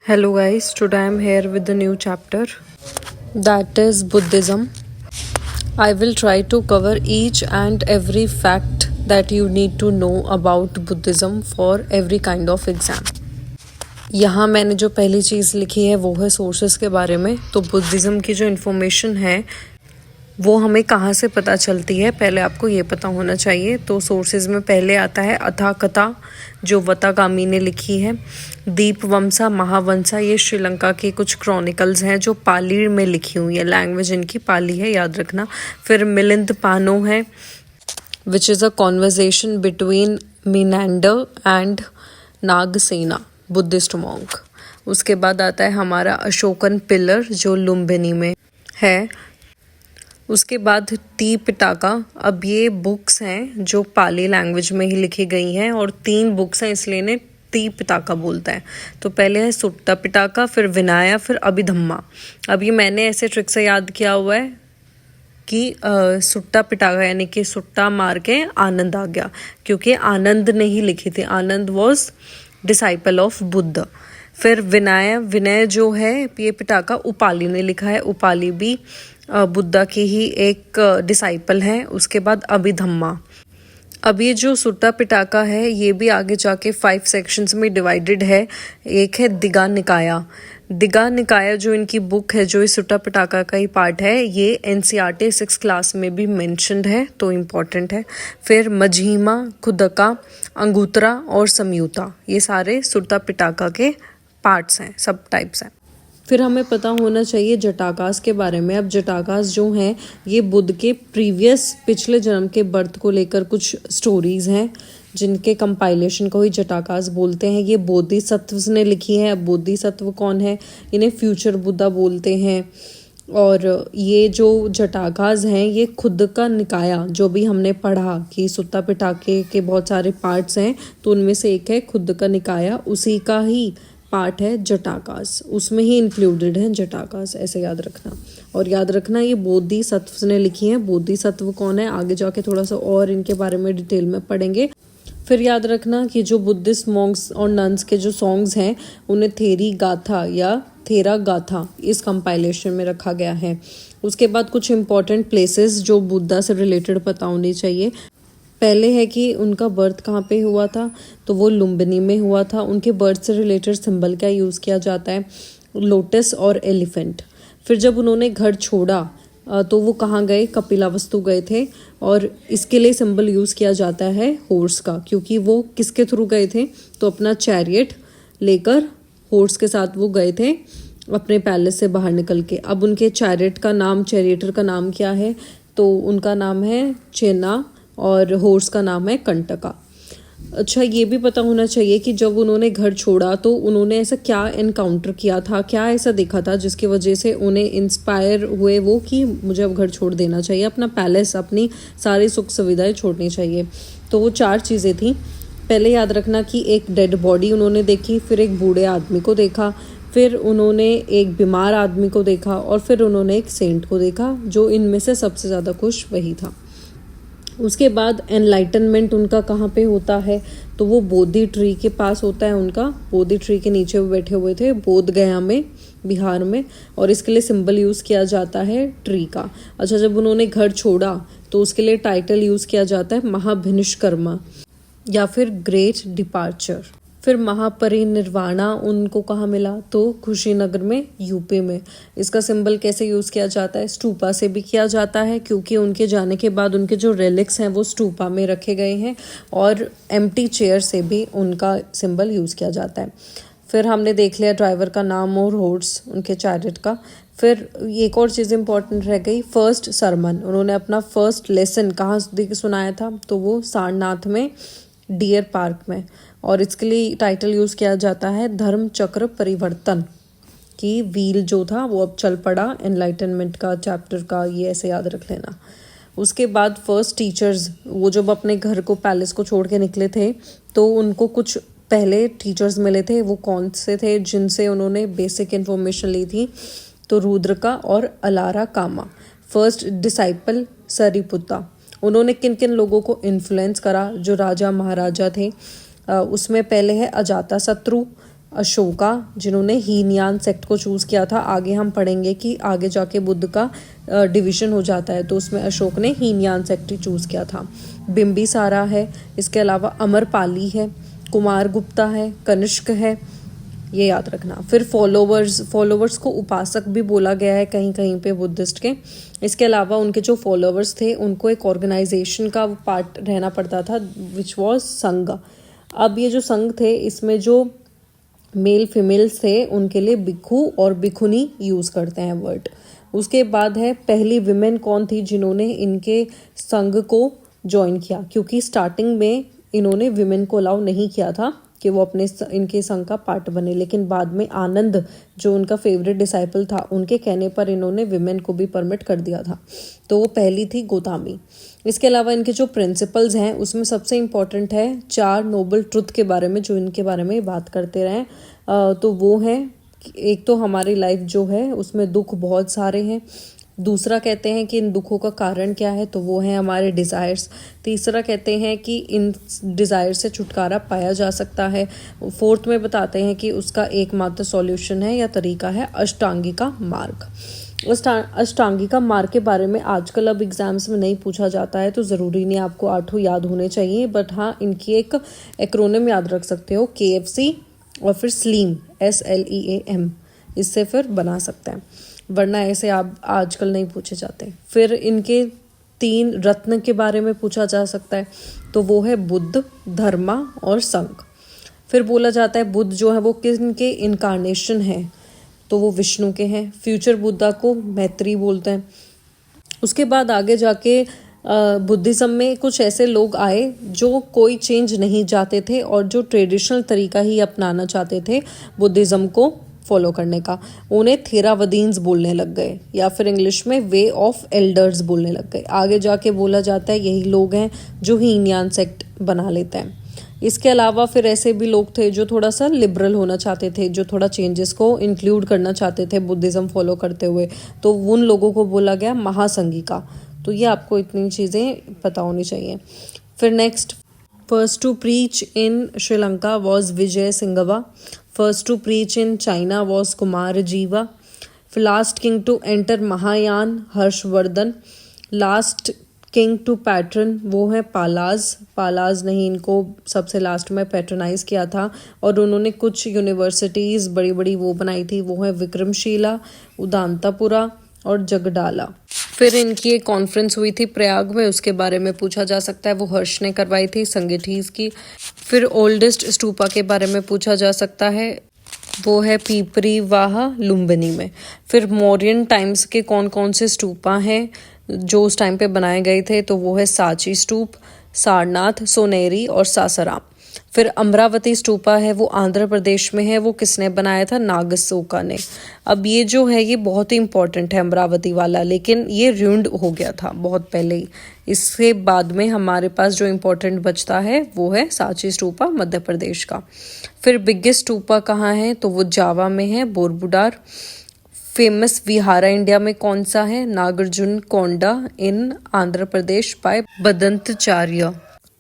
Hello guys, today I am here with the new chapter that is Buddhism. I will try to cover each and every fact that you need to know about Buddhism for every kind of exam. यहाँ मैंने जो पहली चीज़ लिखी है वो है sources के बारे में। तो बुद्धिज़्म की जो इन्फॉर्मेशन है वो हमें कहाँ से पता चलती है, पहले आपको ये पता होना चाहिए। तो सोर्सेज में पहले आता है अथाकथा, जो वतागामी ने लिखी है। दीपवंसा, महावंसा, ये श्रीलंका की कुछ क्रॉनिकल्स हैं जो पाली में लिखी हुई है। लैंग्वेज इनकी पाली है, याद रखना। फिर मिलिंद पानो है, which is a conversation between Menander and Nagasena, Buddhist monk. उसके बाद आता है हमारा अशोकन पिलर, जो लुम्बिनी में है। उसके बाद टी पिटाका। अब ये बुक्स हैं जो पाली लैंग्वेज में ही लिखी गई हैं और 3 बुक्स हैं, इसलिए इन्हें टी पिटाका बोलता है। तो पहले है सुट्टा पिटाका, फिर विनाया, फिर अभिधम्मा। अब ये मैंने ऐसे ट्रिक से याद किया हुआ है कि सुट्टा पिटाका यानी कि सुट्टा मार के आनंद आ गया, क्योंकि आनंद ने ही लिखी थी। आनंद वॉज डिसाइपल ऑफ बुद्ध। फिर विनय जो है ये पिटाका उपाली ने लिखा है। उपाली भी बुद्धा की ही एक डिसाइपल है। उसके बाद अभिधम्मा। अब ये जो सुट्टा पिटाका है ये भी आगे जाके 5 सेक्शंस में डिवाइडेड है। एक है दिगा निकाया। दिगा निकाया जो इनकी बुक है, जो इस सुट्टा पिटाका का ही पार्ट है, ये एनसीईआरटी 6 क्लास में भी मेंशन्ड है, तो इम्पॉर्टेंट है। फिर मझीमा, खुदका, अंगूतरा और समयूता, ये सारे सुट्टा पिटाका के पार्ट्स हैं, सब टाइप्स हैं। फिर हमें पता होना चाहिए जटाकास के बारे में। अब जटाकास जो हैं ये बुद्ध के पिछले जन्म के बर्थ को लेकर कुछ स्टोरीज हैं, जिनके कंपाइलेशन को ही जटाकास बोलते हैं। ये बोधिसत्व ने लिखी है। अब बोधिसत्व कौन है, इन्हें फ्यूचर बुद्धा बोलते हैं। और ये जो जटाकास हैं ये खुद का निकाया, जो भी हमने पढ़ा कि सुत्ता पिटाके के बहुत सारे पार्ट्स हैं, तो उनमें से एक है खुद का निकाया, उसी का ही पार्ट है जटाकास, उसमें ही इंक्लूडेड है जटाकास, ऐसे याद रखना। और याद रखना ये बोधिसत्व ने लिखी है। बोधिसत्व कौन है, आगे जाके थोड़ा सा और इनके बारे में डिटेल में पढ़ेंगे। फिर याद रखना कि जो बुद्धिस्ट मॉन्क्स और नन्स के जो सॉन्ग्स हैं उन्हें थेरी गाथा या थेरा गाथा इस कंपाइलेशन में रखा गया है। उसके बाद कुछ इंपॉर्टेंट प्लेसेस जो बुद्धा से रिलेटेड पता होनी चाहिए। पहले है कि उनका बर्थ कहाँ पे हुआ था, तो वो लुम्बिनी में हुआ था। उनके बर्थ से रिलेटेड सिंबल क्या यूज़ किया जाता है, लोटस और एलिफेंट। फिर जब उन्होंने घर छोड़ा तो वो कहाँ गए, कपिलावस्तु गए थे, और इसके लिए सिंबल यूज़ किया जाता है हॉर्स का, क्योंकि वो किसके थ्रू गए थे, तो अपना चैरियट लेकर हॉर्स के साथ वो गए थे अपने पैलेस से बाहर निकल के। अब उनके चैरियटर का नाम क्या है, तो उनका नाम है चेना और हॉर्स का नाम है कंटका। अच्छा, ये भी पता होना चाहिए कि जब उन्होंने घर छोड़ा तो उन्होंने ऐसा क्या एनकाउंटर किया था, क्या ऐसा देखा था जिसकी वजह से उन्हें इंस्पायर हुए वो कि मुझे अब घर छोड़ देना चाहिए, अपना पैलेस, अपनी सारी सुख सुविधाएं छोड़नी चाहिए। तो वो 4 चीज़ें थी। पहले याद रखना कि एक डेड बॉडी उन्होंने देखी, फिर एक बूढ़े आदमी को देखा, फिर उन्होंने एक बीमार आदमी को देखा, और फिर उन्होंने एक सेंट को देखा, जो इनमें से सबसे ज़्यादा खुश वही था। उसके बाद एनलाइटनमेंट उनका कहाँ पे होता है, तो वो बोधि ट्री के पास होता है उनका। बोधि ट्री के नीचे वो बैठे हुए थे बोध गया में, बिहार में, और इसके लिए सिंबल यूज़ किया जाता है ट्री का। अच्छा, जब उन्होंने घर छोड़ा तो उसके लिए टाइटल यूज़ किया जाता है महाभिनिष्कर्मा या फिर ग्रेट डिपार्चर। फिर महापरिनिर्वाणा उनको कहाँ मिला, तो कुशीनगर में, यूपी में। इसका सिंबल कैसे यूज़ किया जाता है, स्टूपा से भी किया जाता है, क्योंकि उनके जाने के बाद उनके जो रेलिक्स हैं वो स्टूपा में रखे गए हैं, और एम्प्टी चेयर से भी उनका सिंबल यूज़ किया जाता है। फिर हमने देख लिया ड्राइवर का नाम और हॉर्स, उनके चैरियट का। फिर एक और चीज़ इंपॉर्टेंट रह गई, फर्स्ट सरमन। उन्होंने अपना फर्स्ट लेसन कहाँ सुनाया था, तो वो सारनाथ में, डियर पार्क में, और इसके लिए टाइटल यूज़ किया जाता है धर्म चक्र परिवर्तन, की व्हील जो था वो अब चल पड़ा, एनलाइटनमेंट का चैप्टर का, ये ऐसे याद रख लेना। उसके बाद फर्स्ट टीचर्स, वो जब अपने घर को, पैलेस को छोड़ के निकले थे, तो उनको कुछ पहले टीचर्स मिले थे। वो कौन से थे जिनसे उन्होंने बेसिक इन्फॉर्मेशन ली थी, तो रुद्रका और अलारा कामा। First disciple Sariputta. उन्होंने किन किन लोगों को इन्फ्लुएंस करा, जो राजा महाराजा थे, उसमें पहले है अजाता शत्रु, अशोका, जिन्होंने हीनयान सेक्ट को चूज़ किया था। आगे हम पढ़ेंगे कि आगे जाके बुद्ध का डिवीज़न हो जाता है, तो उसमें अशोक ने हीनयान सेक्ट ही चूज़ किया था। बिम्बिसारा है, इसके अलावा अमरपाली है, कुमार गुप्ता है, कनिष्क है, ये याद रखना। फिर फॉलोवर्स को उपासक भी बोला गया है कहीं कहीं पे बुद्धिस्ट के। इसके अलावा उनके जो फॉलोवर्स थे उनको एक ऑर्गेनाइजेशन का पार्ट रहना पड़ता था, विच वॉज संघ। अब ये जो संघ थे, इसमें जो मेल फीमेल्स थे उनके लिए भिक्खु और भिक्खुनी यूज़ करते हैं वर्ड। उसके बाद है पहली विमेन कौन थी जिन्होंने इनके संघ को ज्वाइन किया, क्योंकि स्टार्टिंग में इन्होंने विमेन को अलाउ नहीं किया था कि वो अपने इनके संघ का पार्ट बने, लेकिन बाद में आनंद जो उनका फेवरेट डिसाइपल था, उनके कहने पर इन्होंने विमेन को भी परमिट कर दिया था। तो वो पहली थी गौतमी। इसके अलावा इनके जो प्रिंसिपल्स हैं उसमें सबसे इम्पॉर्टेंट है 4 नोबल ट्रुथ के बारे में, जो इनके बारे में बात करते रहें। तो वो है, एक तो हमारी लाइफ जो है उसमें दुख बहुत सारे हैं। दूसरा कहते हैं कि इन दुखों का कारण क्या है, तो वो है हमारे डिज़ायर्स। तीसरा कहते हैं कि इन डिज़ायर से छुटकारा पाया जा सकता है। फोर्थ में बताते हैं कि उसका एकमात्र सॉल्यूशन है या तरीका है अष्टांगिका मार्ग। अष्टांगिका मार्ग के बारे में आजकल अब एग्जाम्स में नहीं पूछा जाता है, तो ज़रूरी नहीं आपको 8 याद होने चाहिए, बट हाँ इनकी एक एक्रोनिम याद रख सकते हो, KFC और फिर स्लीम, SLEAM, इससे फिर बना सकते हैं, वरना ऐसे आप आजकल नहीं पूछे जाते। फिर इनके 3 रत्न के बारे में पूछा जा सकता है, तो वो है बुद्ध, धर्मा और संघ। फिर बोला जाता है बुद्ध जो है वो किनके इनकारनेशन है, तो वो विष्णु के हैं। फ्यूचर बुद्धा को मैत्री बोलते हैं। उसके बाद आगे जाके बुद्धिज़्म में कुछ ऐसे लोग आए जो कोई चेंज नहीं चाहते थे और जो ट्रेडिशनल तरीका ही अपनाना चाहते थे बुद्धिज़्म को फॉलो करने का। उन्हें थेरावदीन्स बोलने लग गए, या फिर इंग्लिश में वे ऑफ एल्डर्स बोलने लग गए। आगे जाके बोला जाता है यही लोग हैं जो हीनयान सेक्ट बना लेते हैं। इसके अलावा फिर ऐसे भी लोग थे जो थोड़ा सा लिबरल होना चाहते थे, जो थोड़ा चेंजेस को इंक्लूड करना चाहते थे बुद्धिज़्म फॉलो करते हुए, तो उन लोगों को बोला गया महासंघिका। तो ये आपको इतनी चीज़ें पता होनी चाहिए। फिर next, first to preach in Sri Lanka was Vijay Singhva. First to preach in China was Kumar Jiva. Last king to enter Mahayan, Harshavardhan. Last king to patron वो है पालाज ने ही इनको सबसे लास्ट में पैट्रनाइज किया था, और उन्होंने कुछ यूनिवर्सिटीज़ बड़ी बड़ी वो बनाई थी, वो है विक्रमशिला, उदांतापुरा और जगडाला। फिर इनकी एक कॉन्फ्रेंस हुई थी प्रयाग में, उसके बारे में पूछा जा सकता है, वो हर्ष ने करवाई थी, संगीठीज की। फिर ओल्डेस्ट स्टूपा के बारे में पूछा जा सकता है, वो है पीपरी वाह लुम्बिनी में। फिर मौर्यन टाइम्स के कौन कौन से स्टूपा हैं जो उस टाइम पे बनाए गए थे, तो वो है सांची स्तूप, सारनाथ, सोनेरी और सासाराम। फिर अमरावती स्तूपा है, वो आंध्र प्रदेश में है, वो किसने बनाया था, नागसोका ने। अब ये जो है ये बहुत ही इंपॉर्टेंट है अमरावती वाला, लेकिन ये रूइंड हो गया था बहुत पहले ही। इसके बाद में हमारे पास जो इम्पोर्टेंट बचता है वो है सांची स्तूपा, मध्य प्रदेश का। फिर बिगेस्ट स्तूपा कहाँ है, तो वो जावा में है, बोरबुडार। फेमस विहारा इंडिया में कौन सा है, नागार्जुन कोंडा इन आंध्र प्रदेश बाय बदंतचार्य।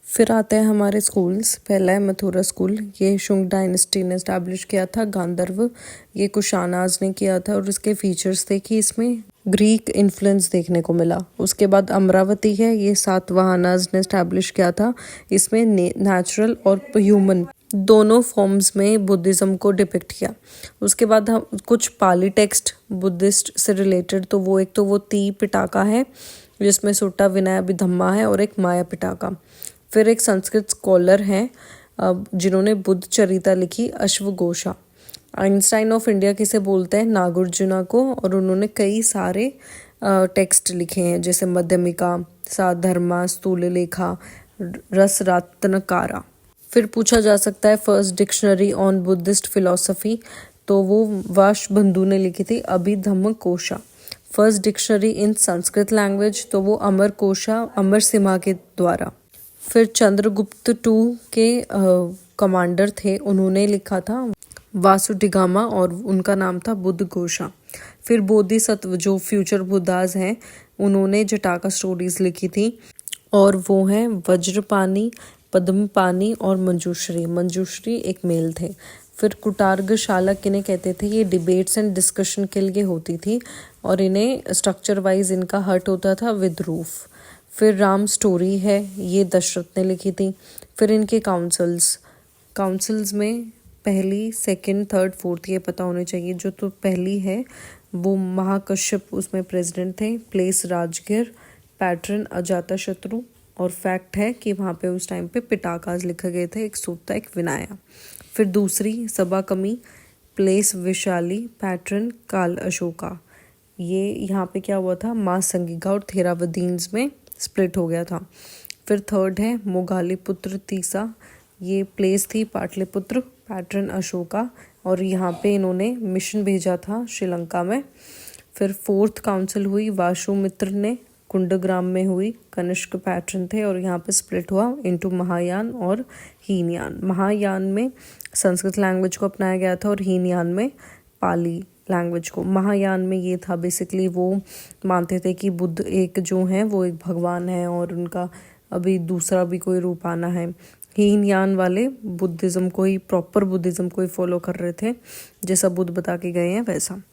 फिर आते हैं हमारे स्कूल्स। पहला है मथुरा स्कूल, ये शुंग डायनेस्टी ने एस्टैब्लिश किया था। गांधर्व ये कुशानाज ने किया था, और इसके फीचर्स थे कि इसमें ग्रीक इन्फ्लुएंस देखने को मिला। उसके बाद अमरावती है, ये सातवाहनाज ने एस्टैब्लिश किया था। इसमें नेचुरल और ह्यूमन दोनों फॉर्म्स में बुद्धिज़्म को डिपिक्ट किया। उसके बाद हम कुछ पाली टेक्स्ट बुद्धिस्ट से रिलेटेड, तो वो एक तो वो ती पिटाका है जिसमें सुट्टा विनय अभिधम्मा है, और एक माया पिटाका। फिर एक संस्कृत स्कॉलर हैं जिन्होंने बुद्ध चरिता लिखी, अश्वघोषा। आइंस्टाइन ऑफ इंडिया किसे बोलते हैं, नागार्जुना को, और उन्होंने कई सारे टेक्स्ट लिखे हैं जैसे मध्यमिका, साधर्मा, स्थूल लेखा, रसरत्नकारा। फिर पूछा जा सकता है first dictionary on Buddhist philosophy, तो वो वाश बंधु ने लिखी थी, Abhidhamma Kosha. First dictionary in Sanskrit language, तो वो अमर कोशा, अमर सिम्हा के द्वारा। फिर चंद्रगुप्त II के कमांडर थे, उन्होंने लिखा था वासुडिगामा, और उनका नाम था बुद्ध घोषा। फिर बोधिसत्व जो फ्यूचर बुद्धाज हैं, उन्होंने जटाका स्टोरीज लिखी थी, और वो हैं वज्रपानी, पद्मपानी और मंजूश्री। मंजूश्री एक मेल थे। फिर कुटार्गशाला किन्हें कहते थे, ये डिबेट्स एंड डिस्कशन के लिए होती थी और इन्हें स्ट्रक्चर वाइज इनका हट होता था विद रूफ। फिर राम स्टोरी है, ये दशरथ ने लिखी थी। फिर इनके काउंसल्स में पहली, सेकंड, थर्ड, फोर्थ ये पता होने चाहिए। जो तो पहली है वो महाकश्यप उसमें प्रेसिडेंट थे, प्लेस राजगीर, पैटर्न अजातशत्रु, और फैक्ट है कि वहाँ पे उस टाइम पे पिटाकाज लिखे गए थे, एक सूक्ता एक विनाया। फिर दूसरी सभा कमी, प्लेस विशाली, पैटर्न काल अशोका। ये यहाँ पे क्या हुआ था, माँ संगिका और थेरावदीन्स में स्प्लिट हो गया था। फिर थर्ड है मोगालीपुत्र तीसा, ये प्लेस थी पाटलिपुत्र, पैटर्न अशोका, और यहाँ पे इन्होंने मिशन भेजा था श्रीलंका में। फिर फोर्थ काउंसिल हुई वाशुमित्र ने, कुंडग्राम में हुई, कनिष्क पैटर्न थे, और यहाँ पे स्प्लिट हुआ इनटू महायान और हीनयान। महायान में संस्कृत लैंग्वेज को अपनाया गया था और हीनयान में पाली लैंग्वेज को। महायान में ये था बेसिकली वो मानते थे कि बुद्ध एक जो है वो एक भगवान है और उनका अभी दूसरा भी कोई रूप आना है। हीनयान वाले बुद्धिज़्म को ही, प्रॉपर बुद्धिज़्म को ही फॉलो कर रहे थे, जैसा बुद्ध बता के गए हैं वैसा।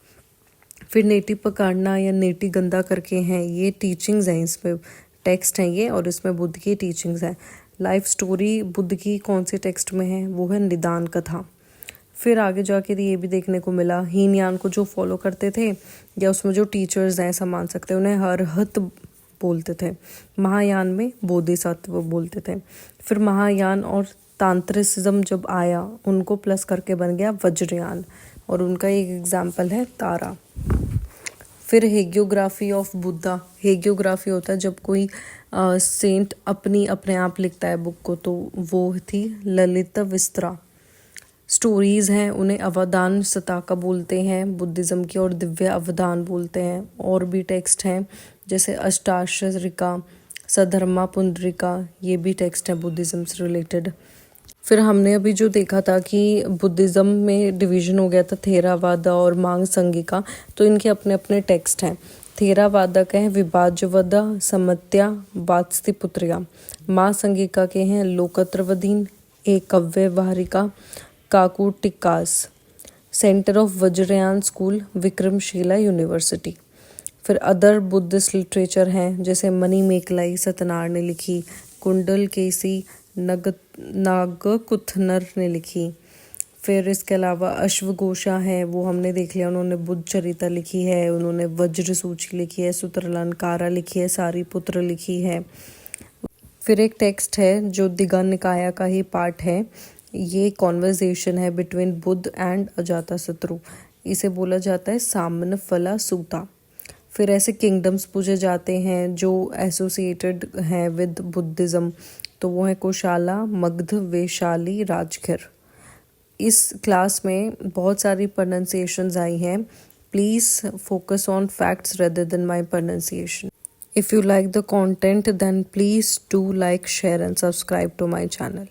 फिर नेटी पकाड़ना या नेटी गंदा करके हैं, ये टीचिंग्स हैं, इसमें टेक्स्ट हैं ये, और इसमें बुद्ध की टीचिंग्स हैं। लाइफ स्टोरी बुद्ध की कौन से टेक्स्ट में है, वो है निदान कथा। फिर आगे जाके ये भी देखने को मिला, हीनयान को जो फॉलो करते थे या उसमें जो टीचर्स हैं ऐसा मान सकते हैं, उन्हें हरहत बोलते थे। महायान में बोधिसत्व बोलते थे। फिर महायान और तांत्रिसिज्म जब आया उनको प्लस करके बन गया वज्रयान, और उनका एक एग्जाम्पल है तारा। फिर हेगियोग्राफी ऑफ बुद्धा, हेगियोग्राफी होता है जब कोई सेंट अपने आप लिखता है बुक को, तो वो थी ललित विस्तरा। स्टोरीज़ हैं, उन्हें अवदान सताका बोलते हैं बुद्धिज़्म की, और दिव्य अवदान बोलते हैं। और भी टेक्स्ट हैं जैसे अष्टाक्षरिका, सधर्मा पुंडरिका, ये भी टेक्स्ट है बुद्धिज़्म से रिलेटेड। फिर हमने अभी जो देखा था कि बुद्धिज़्म में डिवीज़न हो गया था थेरावादा और मांग संगिका, तो इनके अपने अपने टेक्स्ट हैं। थेरावादा के हैं विभाज्यवदा, समत्या, वात्स्तिपुत्रिया। माँ संगिका के हैं Lokottaravadin, Ekavyavaharika, Kaukutikas. Centre of Vajrayana school, Vikramashila university. फिर अदर बुद्धिस्ट लिटरेचर हैं जैसे मणि मेकलाई सतनार ने लिखी, कुंडल केसी नागकुथनर ने लिखी। फिर इसके अलावा अश्वघोषा है, वो हमने देख लिया, उन्होंने बुद्ध चरिता लिखी है, उन्होंने वज्र सूची लिखी है, सूत्रलंकारा लिखी है, सारीपुत्र लिखी है। फिर एक टेक्स्ट है जो दिगा निकाया का ही पार्ट है, ये कॉन्वर्सेशन है बिटवीन बुद्ध एंड अजातशत्रु, इसे बोला जाता है सामनफला सूता। फिर ऐसे किंगडम्स पूजे जाते हैं जो एसोसिएटेड हैं विद बुद्धिज़्म, तो वो है कोशाला, मगध, वैशाली, राजगिर। इस क्लास में बहुत सारी प्रोनाउंसिएशंस आई हैं, please focus on facts rather than my pronunciation. If you like the content, then please do like, share and subscribe to my channel.